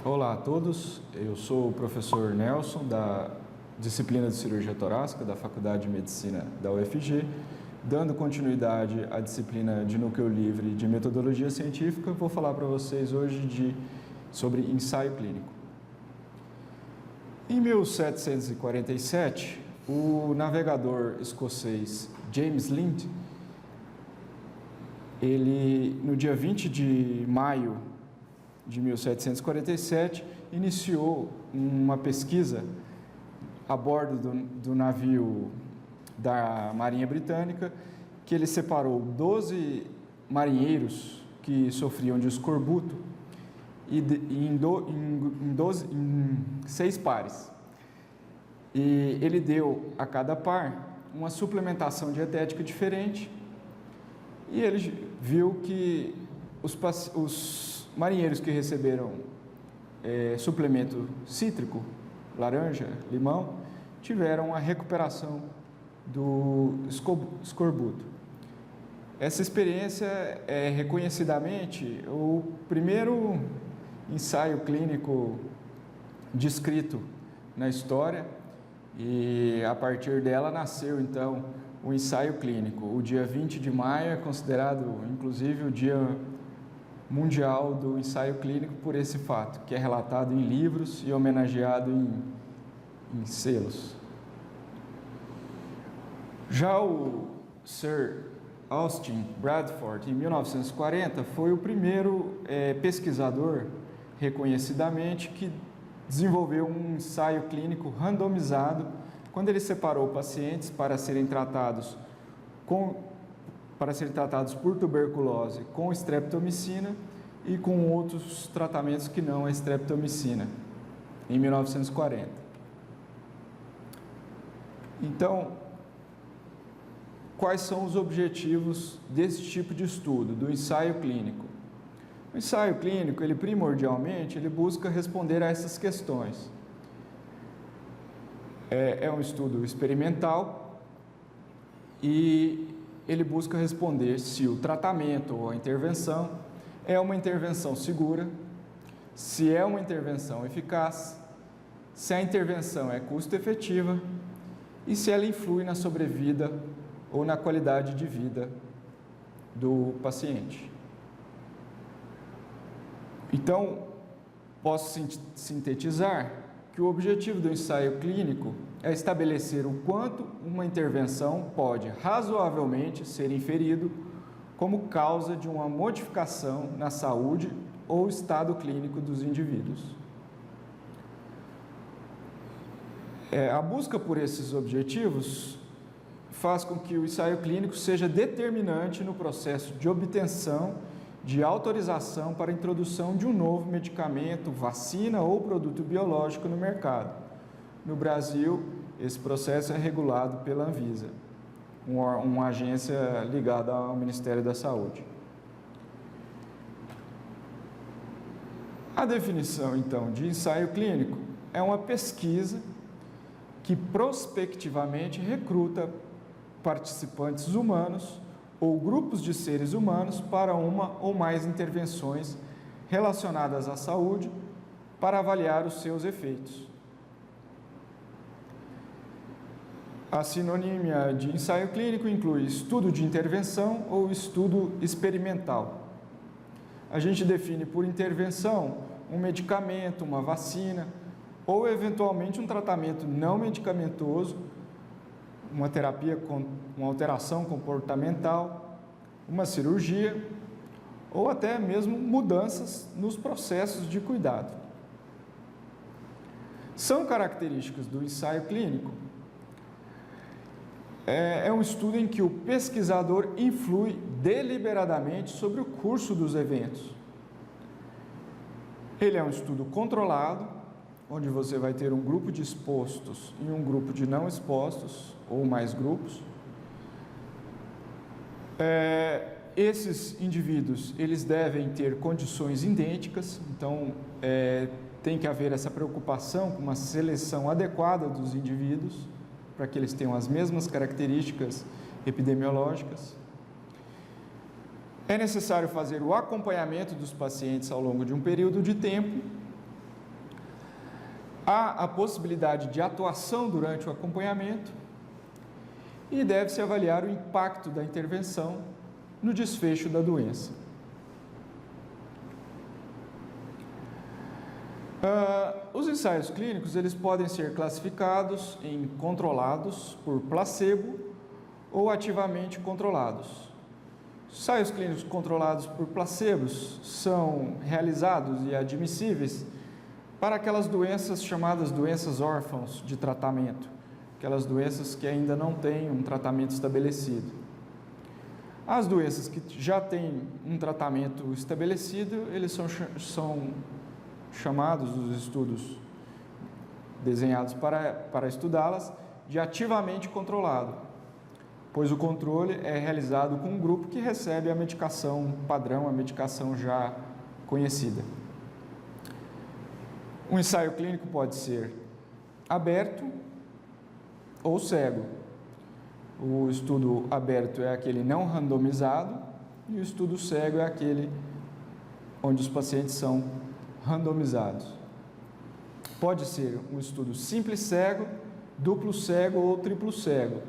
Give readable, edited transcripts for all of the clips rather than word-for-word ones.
Olá a todos, eu sou o professor Nelson, da disciplina de cirurgia torácica da Faculdade de Medicina da UFG. Dando continuidade à disciplina de núcleo livre de metodologia científica, vou falar para vocês hoje sobre ensaio clínico. Em 1747, o navegador escocês James Lind, no dia 20 de maio de 1747, iniciou uma pesquisa a bordo do navio da Marinha Britânica, que ele separou 12 marinheiros que sofriam de escorbuto em 6 pares. E ele deu a cada par uma suplementação dietética diferente, e ele viu que os marinheiros que receberam suplemento cítrico, laranja, limão, tiveram a recuperação do escorbuto. Essa experiência é reconhecidamente o primeiro ensaio clínico descrito na história, e a partir dela nasceu então o ensaio clínico. O dia 20 de maio é considerado inclusive o Dia Mundial do Ensaio Clínico por esse fato, que é relatado em livros e homenageado em selos. Já o Sir Austin Bradford, em 1940, foi o primeiro pesquisador, reconhecidamente, que desenvolveu um ensaio clínico randomizado, quando ele separou pacientes para serem tratados por tuberculose com streptomicina e com outros tratamentos que não a streptomicina, em 1940. Então, quais são os objetivos desse tipo de estudo, do ensaio clínico? O ensaio clínico, primordialmente, busca responder a essas questões. É um estudo experimental e ele busca responder se o tratamento ou a intervenção é uma intervenção segura, se é uma intervenção eficaz, se a intervenção é custo-efetiva e se ela influi na sobrevida ou na qualidade de vida do paciente. Então, posso sintetizar que o objetivo do ensaio clínico é estabelecer o quanto uma intervenção pode razoavelmente ser inferido como causa de uma modificação na saúde ou estado clínico dos indivíduos. A busca por esses objetivos faz com que o ensaio clínico seja determinante no processo de obtenção de autorização para a introdução de um novo medicamento, vacina ou produto biológico no mercado. No Brasil, esse processo é regulado pela Anvisa, uma agência ligada ao Ministério da Saúde. A definição, então, de ensaio clínico é uma pesquisa que prospectivamente recruta participantes humanos ou grupos de seres humanos para uma ou mais intervenções relacionadas à saúde para avaliar os seus efeitos. A sinonímia de ensaio clínico inclui estudo de intervenção ou estudo experimental. A gente define por intervenção um medicamento, uma vacina ou eventualmente um tratamento não medicamentoso, uma terapia com uma alteração comportamental, uma cirurgia ou até mesmo mudanças nos processos de cuidado. São características do ensaio clínico. É um estudo em que o pesquisador influi deliberadamente sobre o curso dos eventos. Ele é um estudo controlado, onde você vai ter um grupo de expostos e um grupo de não expostos, ou mais grupos. Esses indivíduos, eles devem ter condições idênticas, então tem que haver essa preocupação com uma seleção adequada dos indivíduos, para que eles tenham as mesmas características epidemiológicas. É necessário fazer o acompanhamento dos pacientes ao longo de um período de tempo há a possibilidade de atuação durante o acompanhamento e deve-se avaliar o impacto da intervenção no desfecho da doença. Os ensaios clínicos eles podem ser classificados em controlados por placebo ou ativamente controlados. Os ensaios clínicos controlados por placebos são realizados e admissíveis para aquelas doenças chamadas doenças órfãos de tratamento, aquelas doenças que ainda não têm um tratamento estabelecido. As doenças que já têm um tratamento estabelecido, eles são chamados, os estudos desenhados para estudá-las, de ativamente controlado, pois o controle é realizado com um grupo que recebe a medicação padrão, a medicação já conhecida. Um ensaio clínico pode ser aberto ou cego. O estudo aberto é aquele não randomizado e o estudo cego é aquele onde os pacientes são randomizados. Pode ser um estudo simples cego, duplo cego ou triplo cego,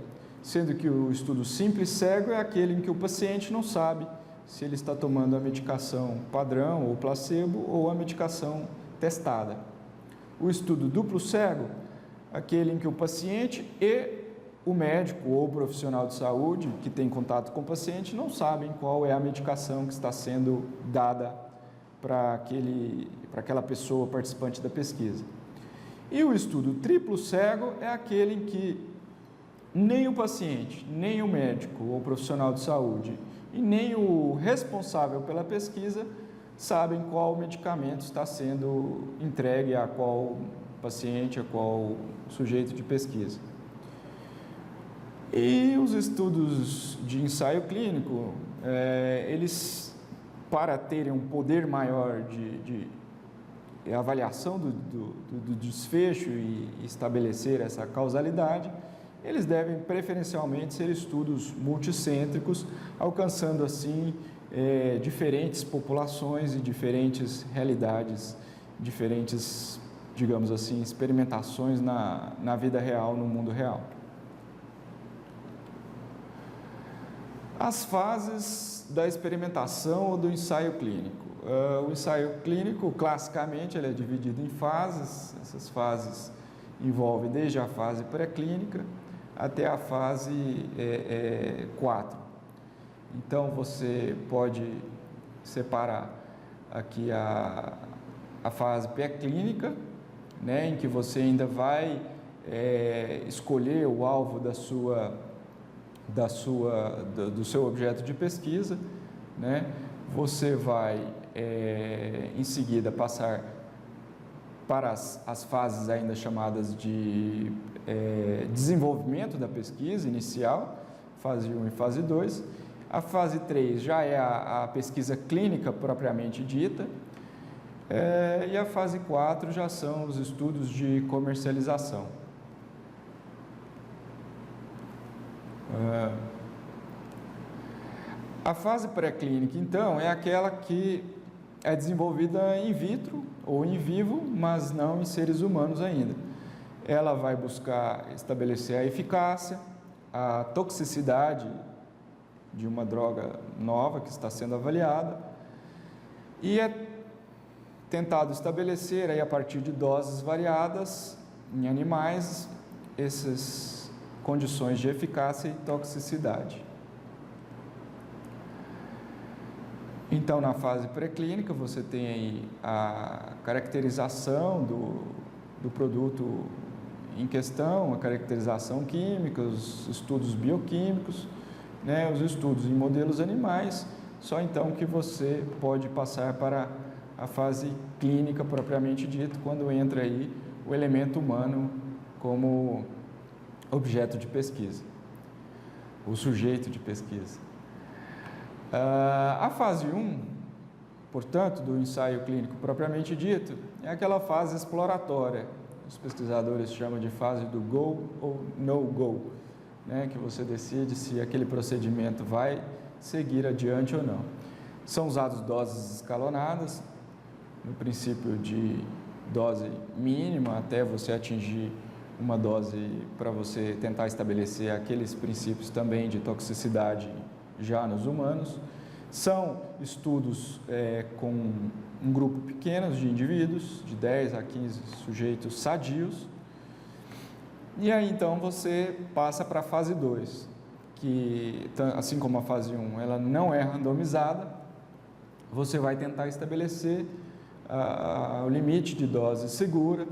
sendo que o estudo simples cego é aquele em que o paciente não sabe se ele está tomando a medicação padrão ou placebo ou a medicação testada. O estudo duplo cego, aquele em que o paciente e o médico ou o profissional de saúde que tem contato com o paciente não sabem qual é a medicação que está sendo dada para aquela pessoa participante da pesquisa. E o estudo triplo cego é aquele em que nem o paciente, nem o médico ou profissional de saúde e nem o responsável pela pesquisa sabem qual medicamento está sendo entregue a qual paciente, a qual sujeito de pesquisa. E os estudos de ensaio clínico, eles, para terem um poder maior de avaliação do desfecho e estabelecer essa causalidade, eles devem preferencialmente ser estudos multicêntricos, alcançando assim diferentes populações e diferentes realidades, diferentes, digamos assim, experimentações na vida real, no mundo real. As fases da experimentação ou do ensaio clínico. O ensaio clínico, classicamente, ele é dividido em fases. Essas fases envolvem desde a fase pré-clínica até a fase 4. Então, você pode separar aqui a fase pré-clínica, né, em que você ainda vai escolher o alvo do seu objeto de pesquisa, né? Você vai, em seguida, passar para as fases ainda chamadas de desenvolvimento da pesquisa inicial, fase 1 e fase 2. A fase 3 já é a pesquisa clínica propriamente dita, e a fase 4 já são os estudos de comercialização. A fase pré-clínica, então, é aquela que é desenvolvida in vitro ou in vivo, mas não em seres humanos ainda. Ela vai buscar estabelecer a eficácia, a toxicidade de uma droga nova que está sendo avaliada e é tentado estabelecer aí, a partir de doses variadas em animais, essas condições de eficácia e toxicidade. Então, na fase pré-clínica, você tem aí a caracterização do produto em questão, a caracterização química, os estudos bioquímicos, né, os estudos em modelos animais, só então que você pode passar para a fase clínica propriamente dita, quando entra aí o elemento humano como objeto de pesquisa, o sujeito de pesquisa. A fase 1, portanto, do ensaio clínico propriamente dito, é aquela fase exploratória. Os pesquisadores chamam de fase do go ou no go, né, que você decide se aquele procedimento vai seguir adiante ou não. São usadas doses escalonadas, no princípio de dose mínima até você atingir uma dose para você tentar estabelecer aqueles princípios também de toxicidade já nos humanos. São estudos com um grupo pequeno de indivíduos, de 10 a 15 sujeitos sadios. E aí então você passa para a fase 2, que assim como a fase 1 ela não é randomizada, você vai tentar estabelecer o limite de dose segura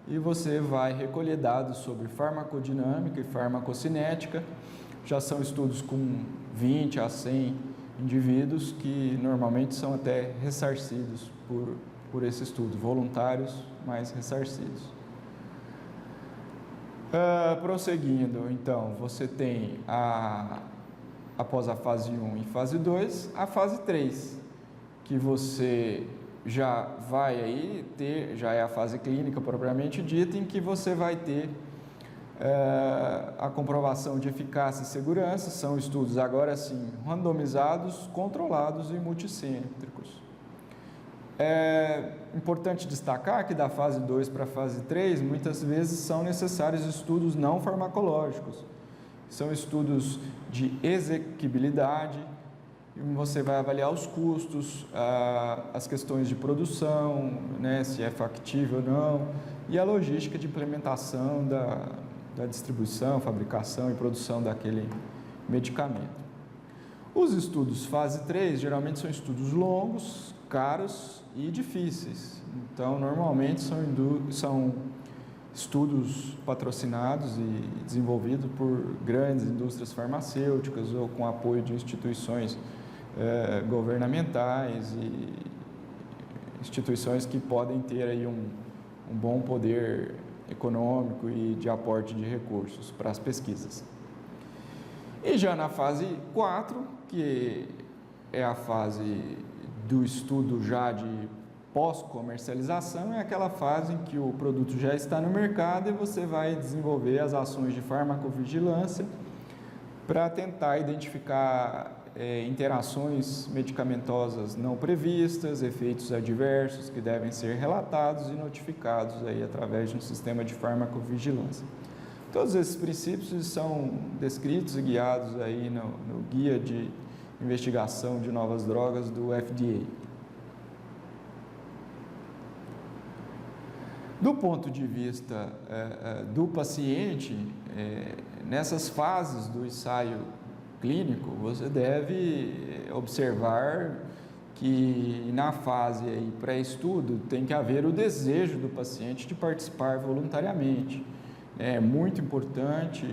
e você vai recolher dados sobre farmacodinâmica e farmacocinética. Já são estudos com 20 a 100 indivíduos que normalmente são até ressarcidos por esse estudo, voluntários, mas ressarcidos. Prosseguindo, então, você tem, após a fase 1 e fase 2, a fase 3, que você já vai aí ter, já é a fase clínica propriamente dita, em que você vai ter a comprovação de eficácia e segurança. São estudos agora sim randomizados, controlados e multicêntricos. É importante destacar que da fase 2 para a fase 3, muitas vezes são necessários estudos não farmacológicos. São estudos de exequibilidade, você vai avaliar os custos, as questões de produção, né, se é factível ou não, e a logística de implementação da distribuição, fabricação e produção daquele medicamento. Os estudos fase 3 geralmente são estudos longos, caros e difíceis. Então, normalmente são estudos patrocinados e desenvolvidos por grandes indústrias farmacêuticas ou com apoio de instituições governamentais e instituições que podem ter aí um bom poder econômico e de aporte de recursos para as pesquisas. E já na fase 4, que é a fase do estudo já de pós-comercialização, é aquela fase em que o produto já está no mercado e você vai desenvolver as ações de farmacovigilância para tentar identificar interações medicamentosas não previstas, efeitos adversos que devem ser relatados e notificados aí através de um sistema de farmacovigilância. Todos esses princípios são descritos e guiados aí no Guia de Investigação de Novas Drogas do FDA. Do ponto de vista do paciente, nessas fases do ensaio clínico, você deve observar que na fase pré-estudo tem que haver o desejo do paciente de participar voluntariamente. É muito importante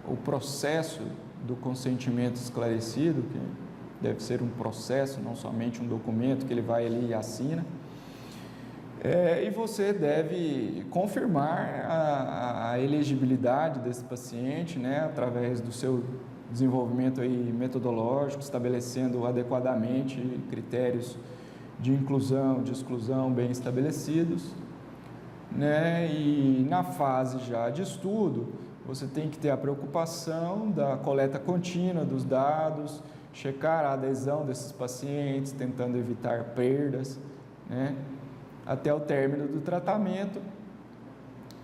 o processo do consentimento esclarecido, que deve ser um processo, não somente um documento que ele vai ali e assina. E você deve confirmar a elegibilidade desse paciente, né, através do seu desenvolvimento aí metodológico, estabelecendo adequadamente critérios de inclusão, de exclusão bem estabelecidos, né? E na fase já de estudo, você tem que ter a preocupação da coleta contínua dos dados, checar a adesão desses pacientes, tentando evitar perdas, né, até o término do tratamento.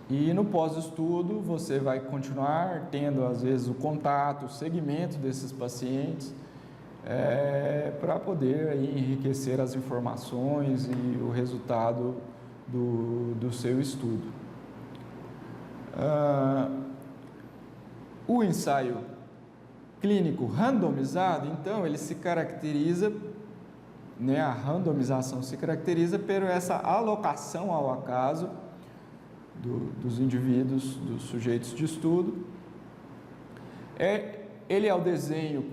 E no pós-estudo você vai continuar tendo às vezes o contato, o segmento desses pacientes para poder aí enriquecer as informações e o resultado do seu estudo. O ensaio clínico randomizado, então, ele se caracteriza, né, a randomização se caracteriza por essa alocação ao acaso dos indivíduos, dos sujeitos de estudo. Ele é o desenho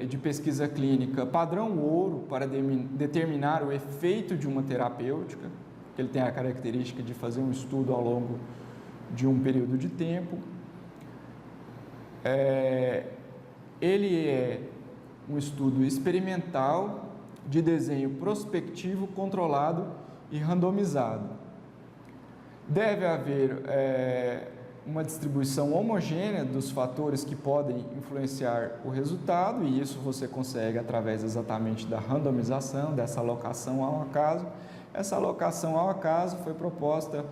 de pesquisa clínica padrão ouro para determinar o efeito de uma terapêutica, que ele tem a característica de fazer um estudo ao longo de um período de tempo. Ele é um estudo experimental de desenho prospectivo, controlado e randomizado. Deve haver uma distribuição homogênea dos fatores que podem influenciar o resultado, e isso você consegue através exatamente da randomização, dessa alocação ao acaso. Essa alocação ao acaso foi proposta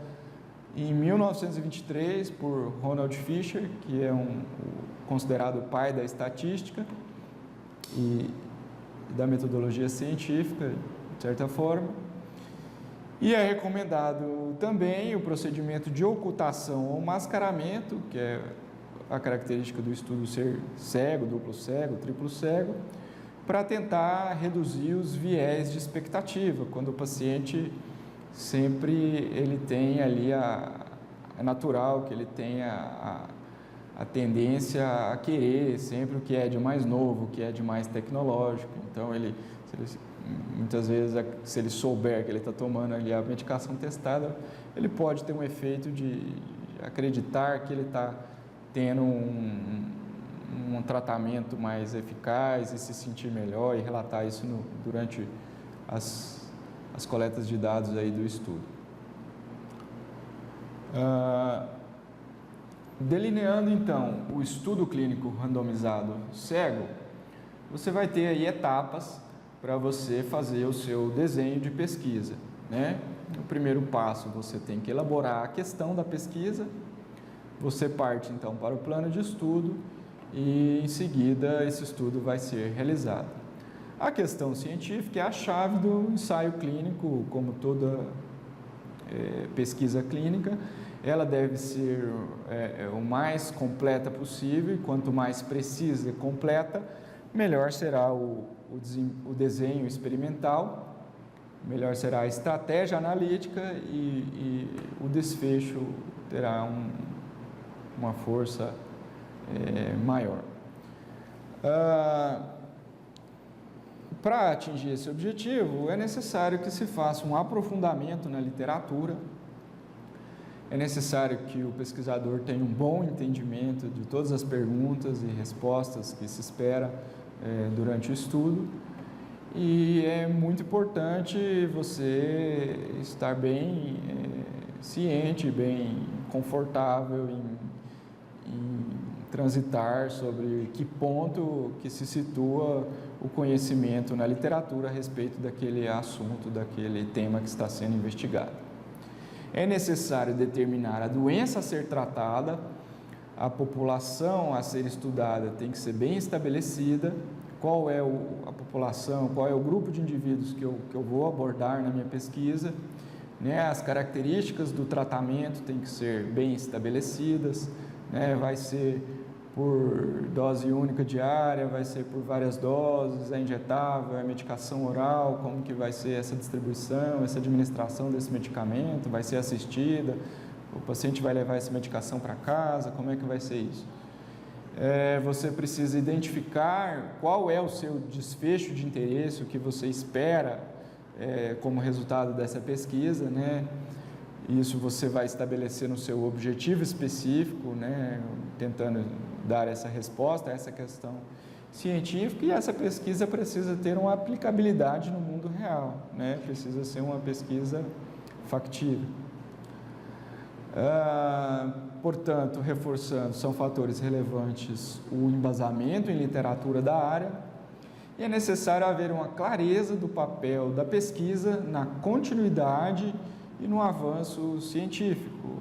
em 1923 por Ronald Fisher, que é considerado o pai da estatística e da metodologia científica, de certa forma. E é recomendado também o procedimento de ocultação ou mascaramento, que é a característica do estudo ser cego, duplo cego, triplo cego, para tentar reduzir os viés de expectativa, quando o paciente sempre ele tem ali é natural que ele tenha a tendência a querer sempre o que é de mais novo, o que é de mais tecnológico. Então muitas vezes, se ele souber que ele está tomando ali a medicação testada, ele pode ter um efeito de acreditar que ele está tendo um tratamento mais eficaz e se sentir melhor e relatar isso durante as coletas de dados aí do estudo. Delineando então o estudo clínico randomizado cego, você vai ter aí etapas para você fazer o seu desenho de pesquisa, né? No primeiro passo, você tem que elaborar a questão da pesquisa, você parte então para o plano de estudo e em seguida esse estudo vai ser realizado. A questão científica é a chave do ensaio clínico, como toda pesquisa clínica. Ela deve ser o mais completa possível, e quanto mais precisa e completa, melhor será o desenho experimental, melhor será a estratégia analítica e o desfecho terá uma força maior. Para atingir esse objetivo, é necessário que se faça um aprofundamento na literatura, é necessário que o pesquisador tenha um bom entendimento de todas as perguntas e respostas que se espera durante o estudo, e é muito importante você estar bem ciente, bem confortável em transitar sobre que ponto que se situa o conhecimento na literatura a respeito daquele assunto, daquele tema que está sendo investigado. É necessário determinar a doença a ser tratada, a população a ser estudada tem que ser bem estabelecida, qual é a população, qual é o grupo de indivíduos que eu vou abordar na minha pesquisa, né? As características do tratamento têm que ser bem estabelecidas, né? Vai ser por dose única diária, vai ser por várias doses, é injetável, é medicação oral, como que vai ser essa distribuição, essa administração desse medicamento, vai ser assistida, o paciente vai levar essa medicação para casa, como é que vai ser isso? Você precisa identificar qual é o seu desfecho de interesse, o que você espera como resultado dessa pesquisa, né? Isso você vai estabelecer no seu objetivo específico, né? Tentando dar essa resposta a essa questão científica, e essa pesquisa precisa ter uma aplicabilidade no mundo real, né? Precisa ser uma pesquisa factível. Portanto, reforçando, são fatores relevantes o embasamento em literatura da área, e é necessário haver uma clareza do papel da pesquisa na continuidade e no avanço científico.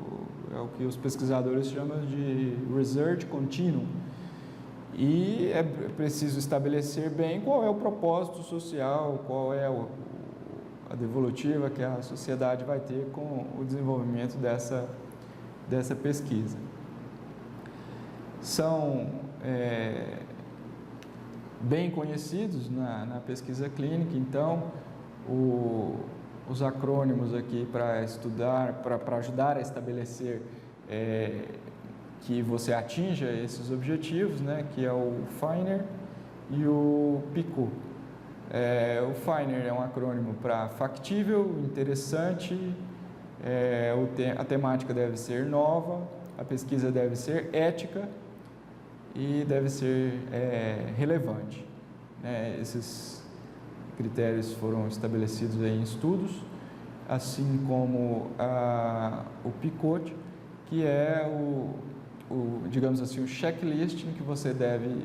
É o que os pesquisadores chamam de research continuum. E é preciso estabelecer bem qual é o propósito social, qual é a devolutiva que a sociedade vai ter com o desenvolvimento dessa pesquisa. São bem conhecidos na pesquisa clínica, então os acrônimos aqui para estudar, para ajudar a estabelecer que você atinja esses objetivos, né, que é o FINER e o PICO. O FINER é um acrônimo para factível, interessante, a temática deve ser nova, a pesquisa deve ser ética e deve ser relevante. Esses critérios foram estabelecidos em estudos, assim como o PICOT, que é digamos assim, o checklist em que você deve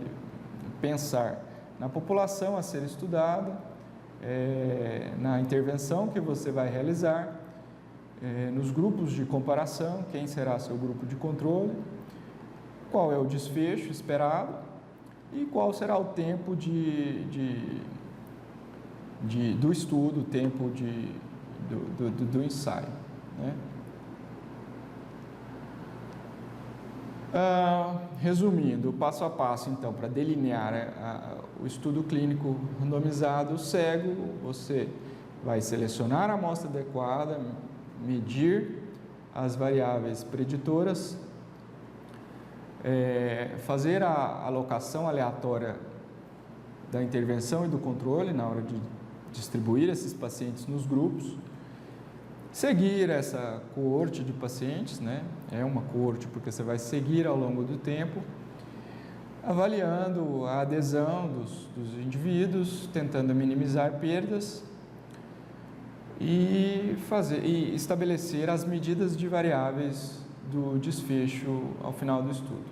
pensar na população a ser estudada, na intervenção que você vai realizar, nos grupos de comparação, quem será seu grupo de controle, qual é o desfecho esperado e qual será o tempo do estudo, o tempo do ensaio, né? Resumindo, o passo a passo, então, para delinear o estudo clínico randomizado cego, você vai selecionar a amostra adequada, medir as variáveis preditoras, fazer a alocação aleatória da intervenção e do controle na hora de distribuir esses pacientes nos grupos, seguir essa coorte de pacientes, né? É uma coorte porque você vai seguir ao longo do tempo, avaliando a adesão dos indivíduos, tentando minimizar perdas e estabelecer as medidas de variáveis do desfecho ao final do estudo.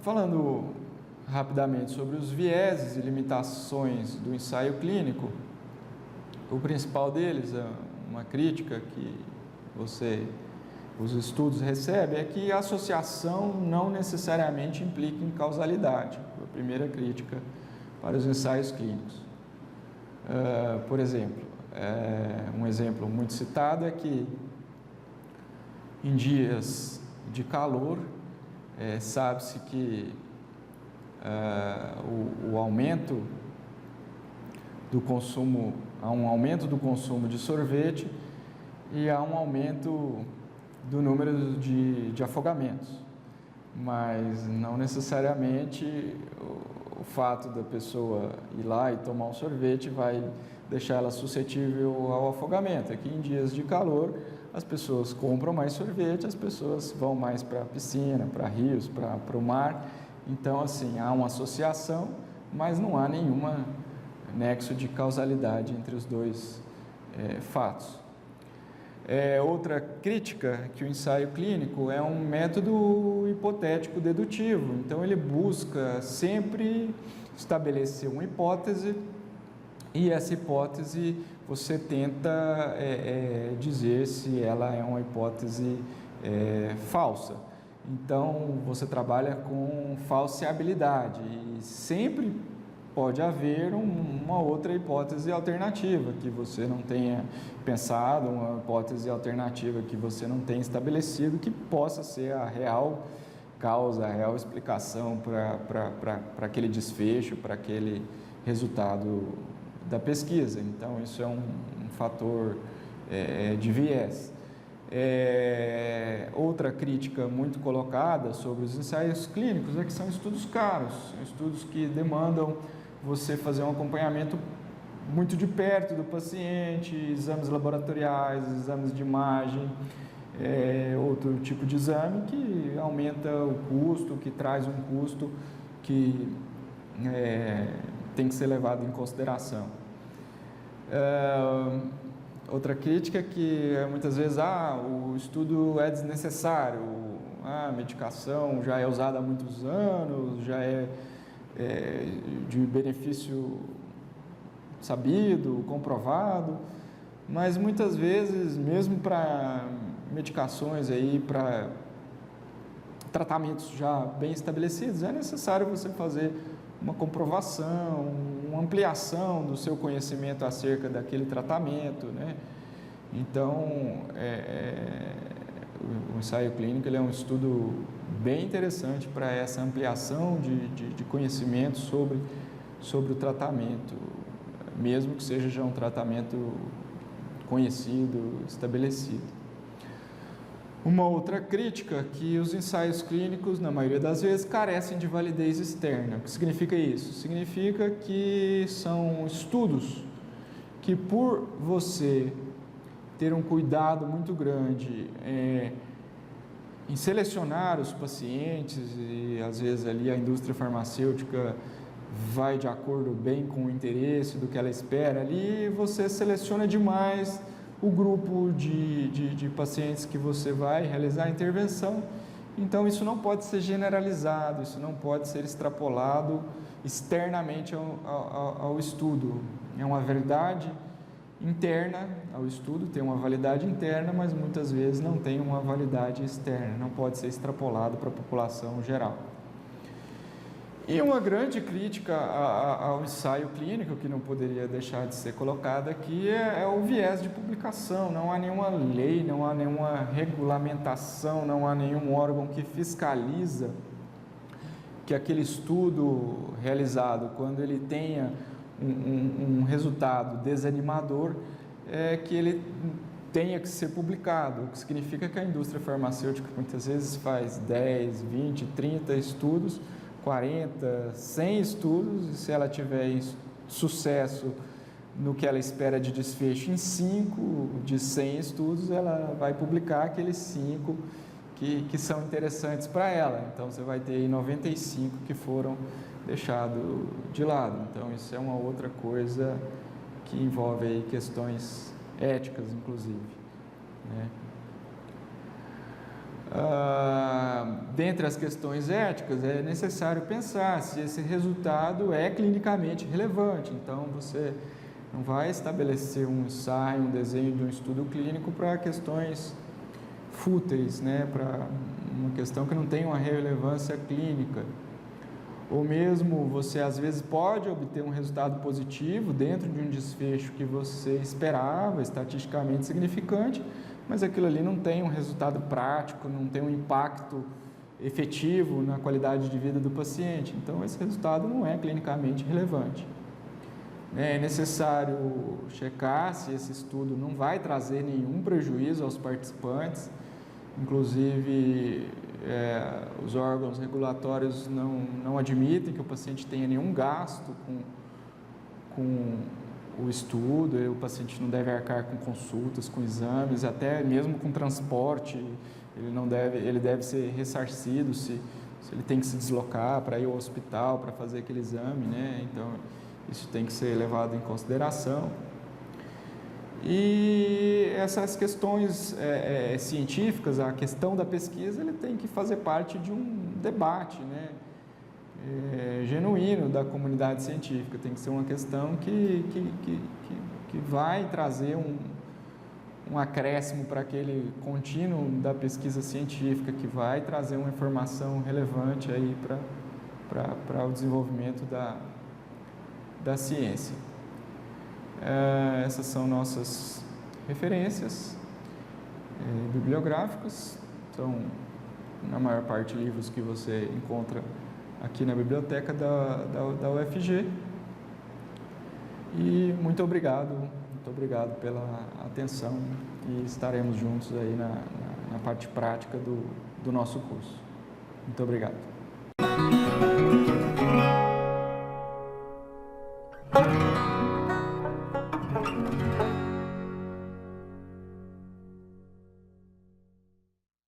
Falando rapidamente sobre os vieses e limitações do ensaio clínico, o principal deles, uma crítica que os estudos recebem, é que a associação não necessariamente implica em causalidade. A primeira crítica para os ensaios clínicos. Por exemplo, um exemplo muito citado é que em dias de calor, sabe-se que o aumento do consumo, há um aumento do consumo de sorvete e há um aumento do número de afogamentos, mas não necessariamente o fato da pessoa ir lá e tomar um sorvete vai deixar ela suscetível ao afogamento. Aqui em dias de calor, as pessoas compram mais sorvete, as pessoas vão mais para a piscina, para rios, para o mar. Então, assim, há uma associação, mas não há nenhuma nexo de causalidade entre os dois fatos. Outra crítica que o ensaio clínico é um método hipotético dedutivo, então ele busca sempre estabelecer uma hipótese e essa hipótese você tenta dizer se ela é uma hipótese falsa. Então você trabalha com falseabilidade e sempre pode haver uma outra hipótese alternativa que você não tenha pensado, uma hipótese alternativa que você não tenha estabelecido, que possa ser a real causa, a real explicação para aquele desfecho, para aquele resultado da pesquisa. Então, isso é um fator de viés. Outra crítica muito colocada sobre os ensaios clínicos é que são estudos caros, são estudos que demandam você fazer um acompanhamento muito de perto do paciente, exames laboratoriais, exames de imagem, outro tipo de exame que aumenta o custo, que traz um custo que tem que ser levado em consideração. Outra crítica é que muitas vezes o estudo é desnecessário, a medicação já é usada há muitos anos, já é de benefício sabido, comprovado, mas muitas vezes, mesmo para medicações para tratamentos já bem estabelecidos, é necessário você fazer uma comprovação, uma ampliação do seu conhecimento acerca daquele tratamento, né? Então, o ensaio clínico ele é um estudo bem interessante para essa ampliação de conhecimento sobre o tratamento, mesmo que seja já um tratamento conhecido, estabelecido. Uma outra crítica é que os ensaios clínicos, na maioria das vezes, carecem de validez externa. O que significa isso? Significa que são estudos que, por você ter um cuidado muito grande em selecionar os pacientes, e às vezes ali a indústria farmacêutica vai de acordo bem com o interesse do que ela espera ali, você seleciona demais o grupo de pacientes que você vai realizar a intervenção. Então, isso não pode ser generalizado, isso não pode ser extrapolado externamente ao estudo. É uma verdade interna ao estudo, tem uma validade interna, mas muitas vezes não tem uma validade externa, não pode ser extrapolado para a população geral. E uma grande crítica ao ensaio clínico, que não poderia deixar de ser colocada aqui, é o viés de publicação. Não há nenhuma lei, não há nenhuma regulamentação, não há nenhum órgão que fiscaliza que aquele estudo realizado, quando ele tenha um resultado desanimador, que ele tenha que ser publicado, o que significa que a indústria farmacêutica muitas vezes faz 10, 20, 30 estudos, 40, 100 estudos, e se ela tiver sucesso no que ela espera de desfecho em 5 de 100 estudos, ela vai publicar aqueles 5 que são interessantes para ela. Então, você vai ter aí 95 que foram deixados de lado. Então, isso é uma outra coisa que envolve aí questões éticas, inclusive, né? Dentre as questões éticas, é necessário pensar se esse resultado é clinicamente relevante. Então, você não vai estabelecer um ensaio, um desenho de um estudo clínico para questões fúteis, né? Para uma questão que não tem uma relevância clínica. Ou mesmo você, às vezes, pode obter um resultado positivo dentro de um desfecho que você esperava, estatisticamente significante, mas aquilo ali não tem um resultado prático, não tem um impacto efetivo na qualidade de vida do paciente. Então, esse resultado não é clinicamente relevante. É necessário checar se esse estudo não vai trazer nenhum prejuízo aos participantes. Inclusive, os órgãos regulatórios não admitem que o paciente tenha nenhum gasto com o estudo, o paciente não deve arcar com consultas, com exames, até mesmo com transporte, ele deve ser ressarcido se ele tem que se deslocar para ir ao hospital para fazer aquele exame, né? Então, isso tem que ser levado em consideração. E essas questões científicas, a questão da pesquisa, ele tem que fazer parte de um debate, né? Genuíno da comunidade científica. Tem que ser uma questão que vai trazer um acréscimo para aquele contínuo da pesquisa científica, que vai trazer uma informação relevante aí para o desenvolvimento da ciência. Essas são nossas referências bibliográficas. São, na maior parte, livros que você encontra aqui na biblioteca da UFG. E muito obrigado pela atenção, e estaremos juntos aí na parte prática do nosso curso. Muito obrigado.